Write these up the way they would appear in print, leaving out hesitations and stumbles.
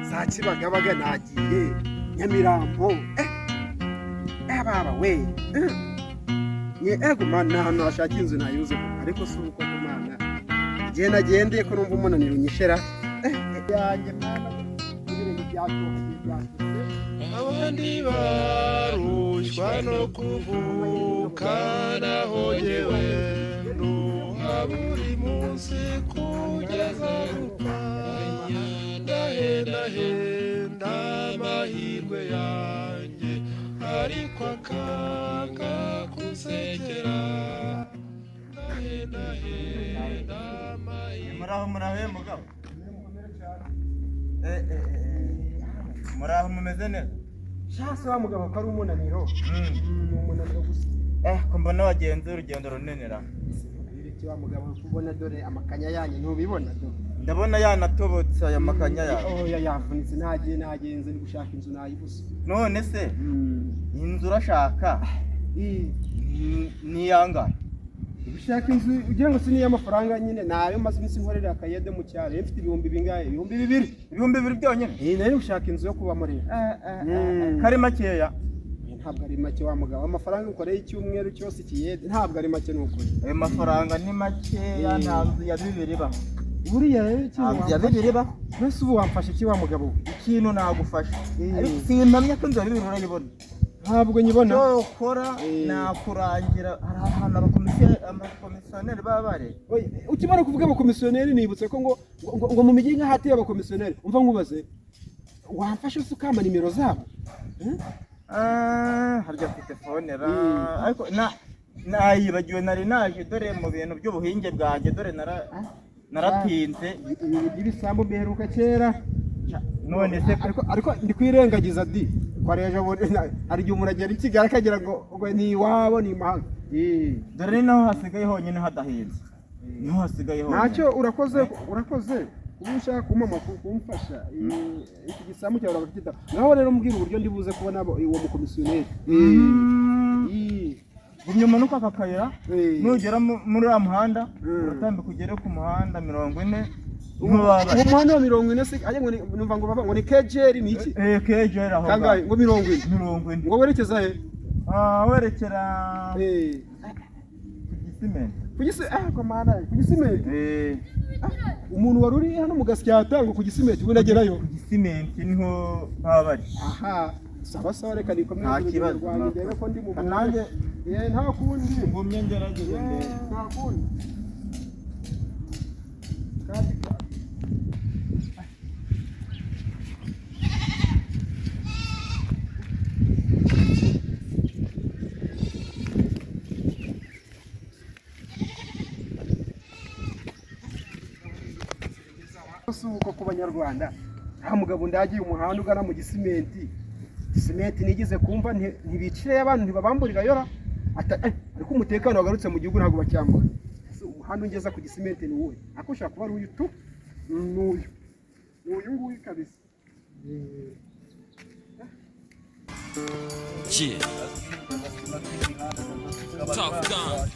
za Kibagabaga nagiye Nyamirambo baba we ego mana hano ashaka inzu nayuze ariko si uko kumana igihe nagendeye ko numva umunaniro unyishera yanjye mana ibirenge byatohagiye abandi barushywa no kuvuka naho yewe nduha buri munsi kugeza gupfa ndahenda amahirwe yanjye ariko akanga kusekera ndahenda amahirwe muraho mugabo muraho mumeze neza shase wa mugabo ko ari umunaniro umunaniro gusa ko mbona wagenze urugendo runenera iki wa mugabo kubona dore amakanya yanyu ntubibona ndabona yanatobotse aya makanya yawe yavunitse nagenze ni gushaka inzu nayibuze none se inzu urashaka ni yangahe ushaka inzu ugira ngo siniye amafaranga nyine nayo maze iminsi nkorera akayede mu cyaro mfite ibihumbi bingahe ibihumbi bibiri byonyine nari gushaka inzu yo kubamo rero kari makeya ntabwo ari make wa mugabo amafaranga ukoreye icyumweru cyose ikiyede ntabwo ari make nuko ayo mafaranga ni makeya nta nzu ya bibiri ba buriya rero ikintu ya bibiri ba mbese ubu wamfasha iki wa mugabo ikintu nagufasha ariko simpamya ko inzu ya bibiri urayibona ntabwo nyibona cyo ukora nakurangira hari ahantu abakomisiyoneri baba bari ukimara kuvuga abakomisiyoneri nibutse ko ngo mu mijyi nk'ahatiye abakomisiyoneri umva nkubaze wamfasha se ukama nimero zabo harya mfite fone ariko nayibagiwe nari naje dore mu bintu by'ubuhinge bwanjye dore naratinze ibisambu biheruka kera none se ariko ndi kwirengagiza di kwareje hari igihe umuntu agera i Kigali akagira ngo ni iwabo ni imahanga dore ni naho hasigaye honyine hadahinze niho hasigaye honyine ntacyo urakoze ubu ushaka kumfasha iki gisambu cyawe uragakita naho rero mbwira uburyo ndi buze kubona uwo mukomisiyoneri gumye umanuka aka kayira nugera muri uriya muhanda uratambika ugere ku muhanda 40 umuhanda wa 40 se ajye numva ngo ni kejeri ni iki kejeri aho kangahe ngo 40 ngo werekeza he werekera ku gisimenti umuntu wari uri hano mu gasyata ngo ku gisimenti ubu nagerayo ku gisimenti niho baba bari sawa reka nikomeye nta kibazo ndebe ko ndi mu nanjye nta kundi ngumye ngerageze nta kundi uko ku banyarwanda nta mugabo ndagiye umuhanda ugana mu gisimenti nigize kumva ntibicire abantu ntibabamburira yora ariko umutekano wagarutse mu gihugu ntabwo bacyambura umuhanda ungeza ku gisimenti ni wowe ako ushaka kuba ari uyu tu n'uyu nguyu kabisa Top gun,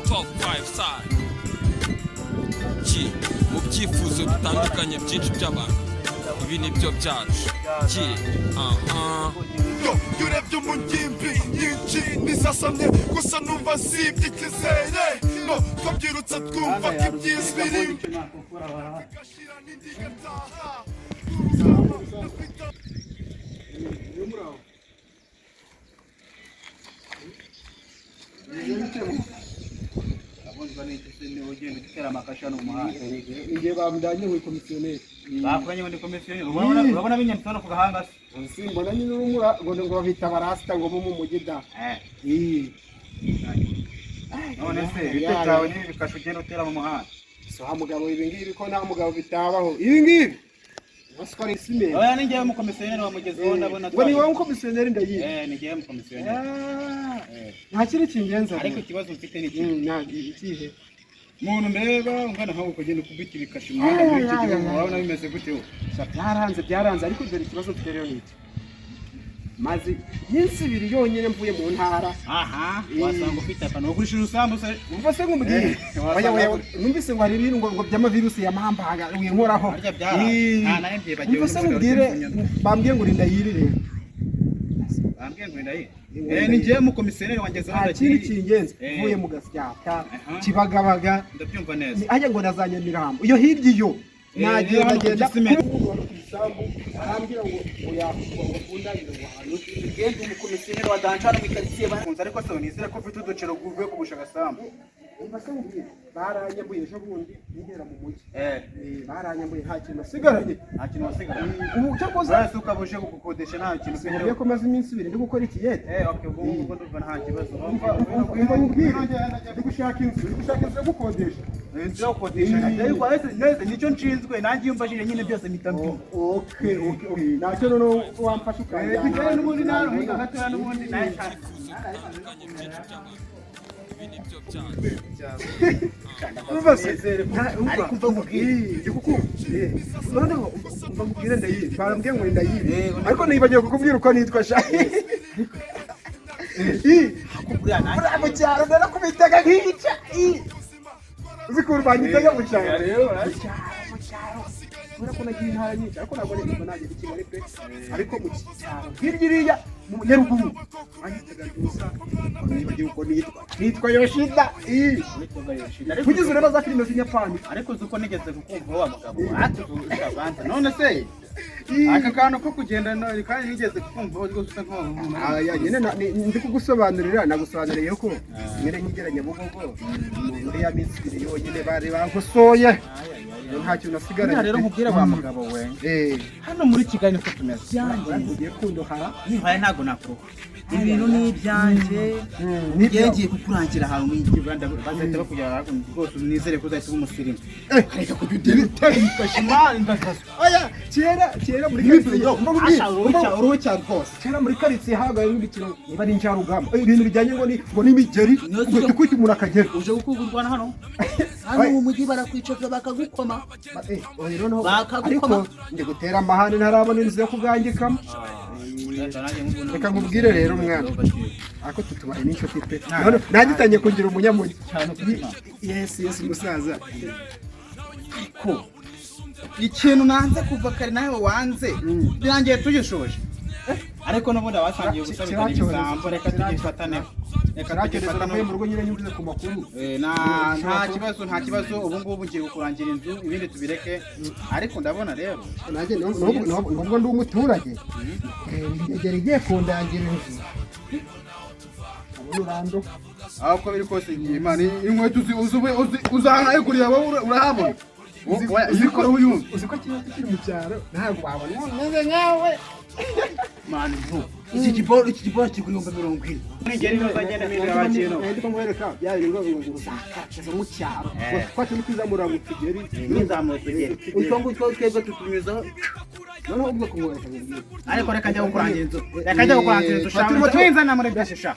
top 5 side. Mu byifuzo bitandukanye byinshi by'abantu ibi ni byo byacu urebye mu ngimbi nyinshi nizasamye gusa numva sibye ikizere no twabyirutse twumva ko ibyiza biri gashira n'indi gataha ugenda utera amakasha no muhanda ngiye bamdanye mu komisiyoneri bakoranye muri komisiyoneri urabona binyanditse ku gahanga se mbona nyine urumura ngo bita barasta ngo mu mujyi da none se bite cyawe nibi bikasha ugenda utera mu muhanda so ha mugabo ibi ngibi ko nta mugabo bitabaho ibi ngibi Oscar Isime oya ninjye mu komisiyoneri wamugezeho ndabona ngo ni wowe komisiyoneri ndayiye ninjye mu komisiyoneri nta kiri kingenza ariko ikibazo mfite ni ikihe muntu mbega ungana nkaho kugenda kubita ibikashi umuhanda muri iki gihugu urabona bimeze gute byaranze ariko dore ikibazo mfite rero niki maze iminsi 2 yonyine mvuye mu ntara. Aha wasanga ufite akantu ko kurishira usambu se umva se ngumubwire oya numvise ngo hari ibintu ngo by'amavirusi ya mambaga winkoraho umva se ngubwire bambwiye ngo rinda yirire bambwiye ngo rinda yirire ni ngiye mu komiseri wangeze hano kiri kingenze mvuye mu gasyata kibagabaga ndabyumva neza ajya ngo nazanye mirambo iyo hirya iyo nagenda arambwira ngo yakundanye ngo ngende umukomiseri wa danchana mu karitsiye bakunze ariko se nizere ko ufite uducero guvuye ku bushaka sambu mbasangubwira baranyambuye ejo bundi nigera mu mujyi baranyambuye nta kintu asigaranye ubu cyo koza wese ukabuje gukodesha nta kintu ufite ko maze iminsi 2 ndi gukora ikiyete okay ubwo ndumva nta kibazo umva ngubwire ndi gushaka inzu yo gukodesha inzu yo gukodesha ariko neze nicyo nshinzwe nanjye yumvashije nyine byose mitambi okay nacyo none wamfasha ukajya bijyanye n'ubundi naro mugatera n'ubundi naye ariko nibagiwe kukubwira uko nitwa sha mu cyaro narakubitaga nk'igica uzi ko banyitaga mu cyaro rero urabona ko nagiye intara nyinshi ariko ntabwo nigeze nagiye i Kigali pe ariko mu cyaro hirya iriya mu Nyaruguru banyitaga gusa nibagiwe uko nitwa Yoshida kugeza ureba za filime z'inyapani ariko uzi uko nigeze kukumva wa mugabo atuzusha abandi none se aka kantu ko kugenda kandi nigeze kukumva rwose usa nk'aho nyine ndi kugusobanurira nagusobanuriye ko nyine nkigeranye Bugogo muri ya minsi 2 yonyine bari bankosoye nta kintu nasigaranye rero nkubwira wa mugabo we hano muri Kigali niko tumeze ugiye kundohara nihaye ntago nakuruha ibintu ni ibyanjye ngiye kukurangira ahantu mu Rwanda bazahita bakujyana rwose nizere ko uzahita umusirimu reka kududira ifashima indakazo oya kera muri karitsiye uruhu cyane rwose kera muri karitsiye hagaye n'ibikino niba ari njyarugamba ibintu bijyanye ngo n'imigeri ugahita ukwita umuntu akagera uje gukugurwana hano hano mu mujyi barakwicoza bakagukoma ariko ndi gutera amahane ntarabona inzu yo kugangikamo reka nkubwire rero mwana ako tutubaye n'inshuti pe nagitanye kugira umunyamujyi yes musaza ariko ikintu nanze kuva kare nawe wanze birangiye tugishoje ariko n'ubundi abasangiye gusabikana ibisambo reka tugifatane reka tugifatane mu rugo nyine nyumvise ku makuru nta kibazo ubu ngubu ngiye kukurangira inzu ibindi tubireke ariko ndabona rero nanjye nubwo ndi umuturage ngegera igiye kundangira inzu urando aho ko biri kose Imana inkweto uzahayigurira wowe urahabona uzikora uyumva uziko kiri mu cyaro ntabwo wabona neze nyawe mani bro iki giporo kigura 20,000 ngene bazagenda mira bakino ndiko ngwereka byari ngo uzakaza mu cyaro kwacu ni kwizamura mu Kigeri n'inzamu Kigeri utongo twebwe tutumiza none ubwo kumwereka ariko reka njya kukurangira inzu shaka twinzana muri byashasha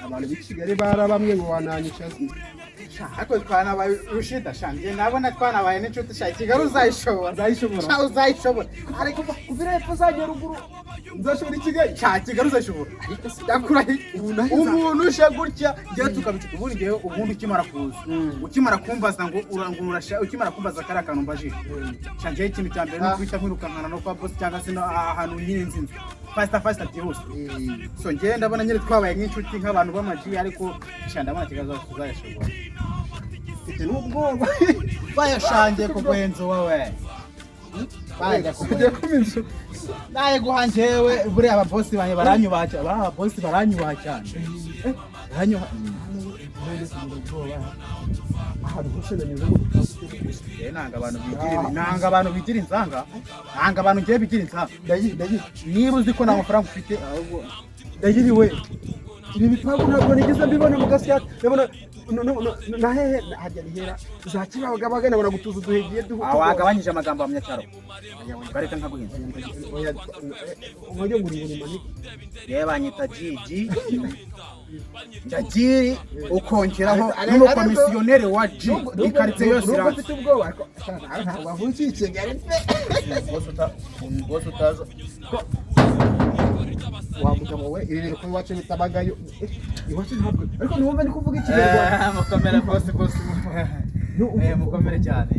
abantu b'Kigali barabamwe ngo wananyica ariko twanabaye Yoshida shanje nabona twanabaye n'inshuti sha Kigali uzayishobora ariko kuvira epfo zajya ruguru nzashobora Kigali Kigali uzayishobora ariko sidakura umuntu ushe gutya ngiye tukabicuka ubundi ngiye ubundi ukimara kumbaza ngo urangurasha ukimara kumbaza kara kantu mbajije shanje ikintu cya mbere no kwita kwirukankana no kwa boss cyangwa se no ahantu nyine nzinzi fasta byihuse so ngiye ndabona nyine twabaye nk'inshuti nk'abantu b'amaji ariko ndabona Kigali uzayishobora mfite n'ubwoba bayashangiye kugwenzo wowe bajya kujya kuminzu naye guhanjewe buri aba boss banye baranyubaha cyane baranyuha nanga abantu bigira inzanga nanga abantu ngiye bigira inzanga niba uzi ko nta mafaranga ufite ahubwo ndayiriwe ibi bipangu ntabwo nigeze mbibona mu gasyata ndabona nahehe hajya rihera zakibagabaga nabona gutuza uduhegiye wagabanyije amagambo y'amanyacyaro bareka nkaguhinza umujye ngurira mani banyita Gigi ndagiri ukongeraho n'umukomisiyoneri wa G ikaritsiye yose nubwo mfite ubwoba ariko ntabwo wavukiye Kigali boss utaza wa mugabo we ibi bintu ko iwacu bitabagayo iwacu ntabwo ariko numva ndi kuvuga ikinyarwanda mukomere boss mukomere cyane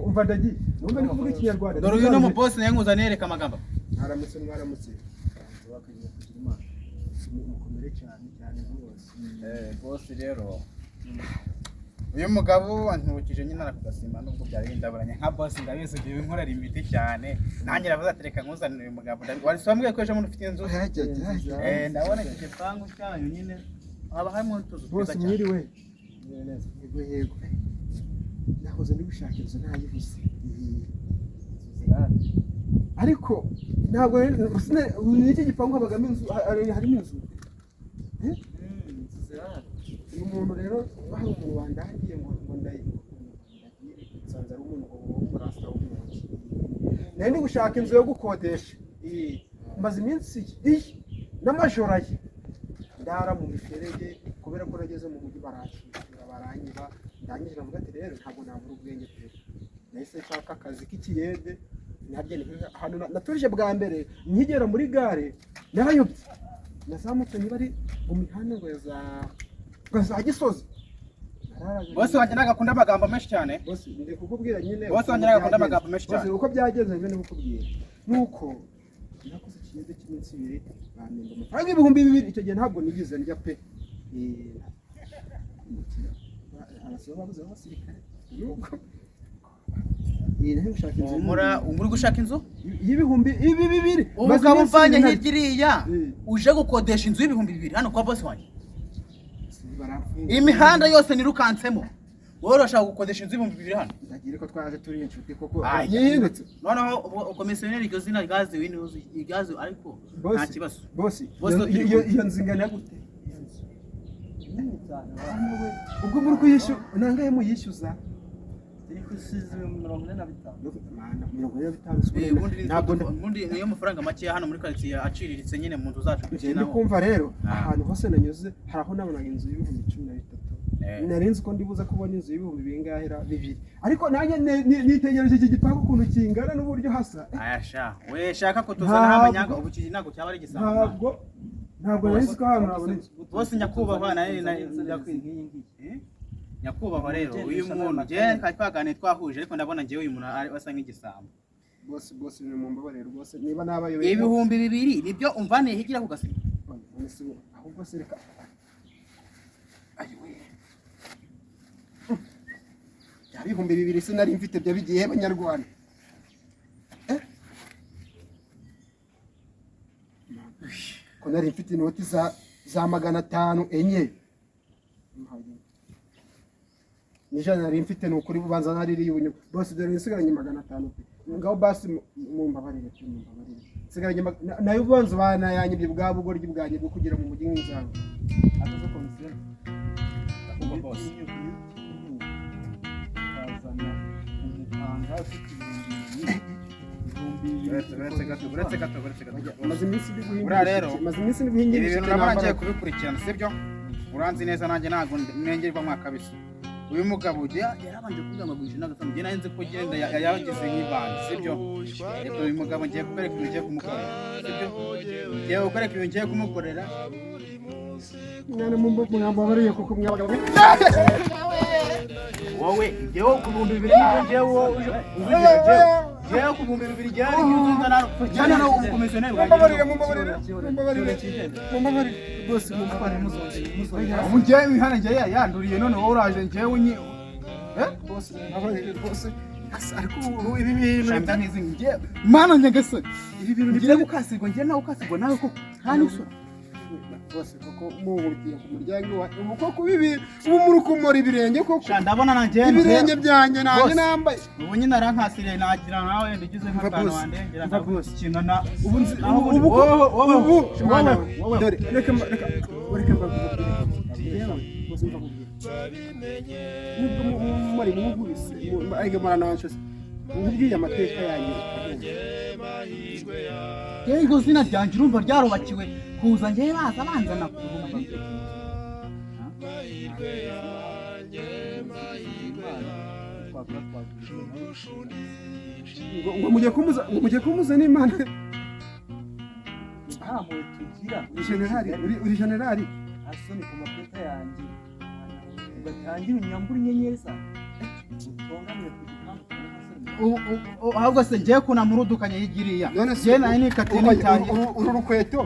umva ndagi numva ndi kuvuga ikinyarwanda dore uyu no mu boss naye nkuzanire reka amagambo mwaramutse bakagiye kugira imana mukomere cyane rwose boss rero uyu mugabo antubukije nyine arakugasima nubwo byari bindaburanye nka boss ndabizi ugiye inkorera imiti cyane nanjye ravuze atereka nkuzanire uyu mugabo wari swambwiye ko ejo muntu ufite inzu ndabona iki gipangu cyanyu nyine haba harimo utuzu boss mwiriwe yego nahoze ndi gushaka inzu ntayibuze ariko ntabwo n'iki gipangu habagamo inzu harimo inzu uyu muntu rero hari umuntu wandagiye ngo nsanze ari umuntu w'umurasta w'umuntu nari ndi gushaka inzu yo gukodesha maze iminsi n'amajoro aye ndara mu miferege kubera ko nageze mu mujyi baranyiba ndangije navuga ati rero ntabwo nabura ubwenge pe nahise nshaka akazi k'ikiyede ahantu naturije bwa mbere nkigera muri gare narayobye nazamutse niba ari mu mihanda ngo za Gisozi bose wanjye nagakunda amagambo menshi cyane bose ndi kukubwira nyine bose wanjye nagakunda amagambo menshi cyane uko byagenze nyine kukubwira nuko nakoze ikiyede cy'iminsi ibiri bamenda amafaranga ibihumbi 2,000 icyo gihe ntabwo nigize ndya pe abasore babuze abasirikare nuko uri gushaka inzu y'ibihumbi 2,000 umugabo mvanye hirya iriya uje gukodesha inzu y'ibihumbi 2,000 hano kwa boss wanjye imihanda yose nirukansemo wowe urashaka gukodesha inzu y'ibihumbi 2,000 hano ndagira ko twaje turi inshuti koko yihindutse noneho ukomisiyoneri iryo zina gazi winuzi igazi ariko nta kibazo boss iyo nzingana gute ubwo muri kuyishyura nangaye muyishyuza ubundi niyo mafaranga make hano muri quartier aciriritse nyine mu nzu zacu ndi kumva rero ahantu hose nanyuze hari aho nabonaga inzu y'ibihumbi 13 nari nzi ko ndibuza kubona inzu y'ibihumbi bingahera 2 ariko nanjye nitegereje iki gipangu ukuntu kingana n'uburyo hasa ayasha we shaka ko tuzana amanyanga ubu kiji ntago cyaba ari gisambo ntabwo nari ko hano nabone bose nyakubahwa naye nyakubahwa rero uyu muntu je twaganiriye twahuje ariko ndabona ngiye uyu muntu wasa nk'igisambo boss ni mu mbabarero rwose niba nabayobe ibihumbi 2,000 nibyo umvaniye higira ku gasima ahubwo sereka ayiwe ibihumbi 2,000 sinari mfite byo bigiye abanyarwanda ko nari mfite inoti za 500 enye nijana nari mfite n'ukuri bubanza naririye ubunyuma bose dore nsigaranye 500 ngaho basi mu mbabarire nsigaranye nayo ubanza bana yanyibye bwa bugoryi bwanjye bwo kugira mu mujyi nk'inzango ataza komisiyo ubu boss azana umupanga ufite uretse gato maze iminsi ndi guhingira ibi bintu nabona ngiye kubikurikirana sibyo uranzi neza nanjye ntago mwengerwa mwakabisa uyu mugabo yarabanje kuvuga ngo gwishyura n'agatanu ngiye narinze ko genda yagize nk'ibanga sibyo rero uyu mugabo ngiye kubereka ibintu ngiye kumukorera sibyo ngiye kubereka ibintu ngiye kumukorera mwana mwambabariye kuko mwabagabo wowe ngewe ku 2,000 nibyo ngewe ngewe ku 2,000 ngewe n'inzu nzana cyane no umukomisiyoneri mumbabarire bose mumbabarire muzoje ubu ngewe imihanda ngewe yanduriye none wowe uraje ngewe bose mumbabarire bose ariko ibi bintu ngize ngewe mana nyagasani ibi bintu ngiye gukasirwa ngewe nawe ukasirwa nawe ko nta n'isura bose koko muhuriye ku muryango wa uko kubibi ubu muri kumora ibirenge koko ndabona nanjye ibirenge byanjye nanjye nambaye ubu nyine arankasiriye nagira nawe ndigize nk'akantu wandengera kinana ubu dore reka bose muri mugubise ariko maranansho ubwiye amateka yanjye yego zina ryanjye urumva ryarubakiwe kuza ngewe baza banzana ku ruhumbi ngo mujye kumuza n'Imana nta mpuhwe tugira. uri generali Asoni ku mapeta yanjye ugatangira unyambura inyenyeri za utongamye ku gipangu ahubwo se ngiye kunamurudukanye yigiriya none se je naye nikatiye nitaye uru rukweto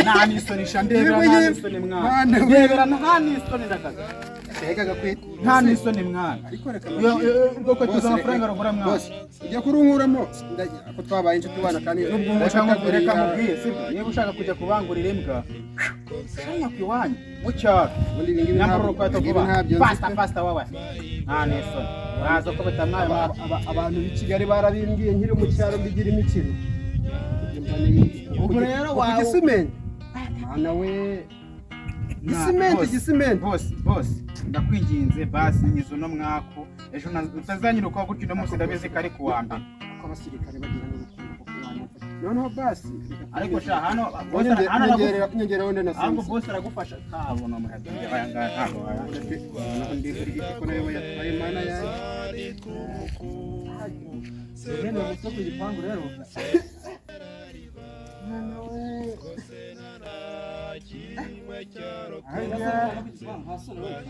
nta nisonisha ndebera nta nisoni mwana ndebera nta nisoni ndakaza Tega gakweto nta nisoni mwana ariko reka ubwo kweto z'amafaranga rugura mwana bose ujya kurunkuramo ko twabaye inshuti bana kandi nubwo reka mubwiye sibyo niba ushaka kujya kubangurira imbwa shanya ku iwanyu mu cyaro ubundi ibi ngibi nyamara urukweto vuba ntabyo fasta wowe nta nisoni uraza ko batamwaye abantu b'i Kigali barabimbwiye nkiri mu cyaro mbigira imikino ubwo rero wawe gisimenti mwana we gisimenti bose ndakwinginze basi nyizo no mwako ejo utazanyiruka gutyo no munsi ndabizi ko ari kuwa mbere ko abasirikare bagira n'urukundo noneho basi ariko sha hano nyongera wenda na ahubwo boss aragufasha kabona muhati aya ngaya ntabwo ndi ko nayo yatwaye mana yawe ugenda mu soko igipangu rero mwana we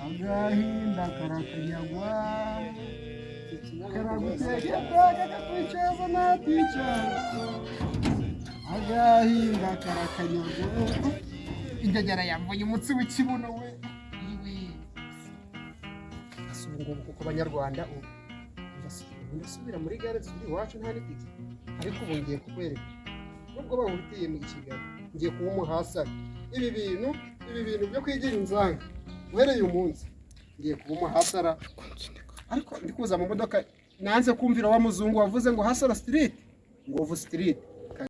agahinda karakanyagwa karaguteka kakakwicaza naticara agahinda karakanyagwa ingegera yambuye umutsi w'ikibuno we asubungubu kuko abanyarwanda ndasubira muri gare ziri iwacu nta n'igiti ariko ubu ngiye kukwereka nubwo bahutiye mu Kigali ngiye kuba umuhasara ibi bintu byo kwigira inzanga uhereye umunsi ngiye kuba umuhasara ariko ndi kuza mu modoka nanze kumvira wa muzungu wavuze ngo hasara street ngo uvu street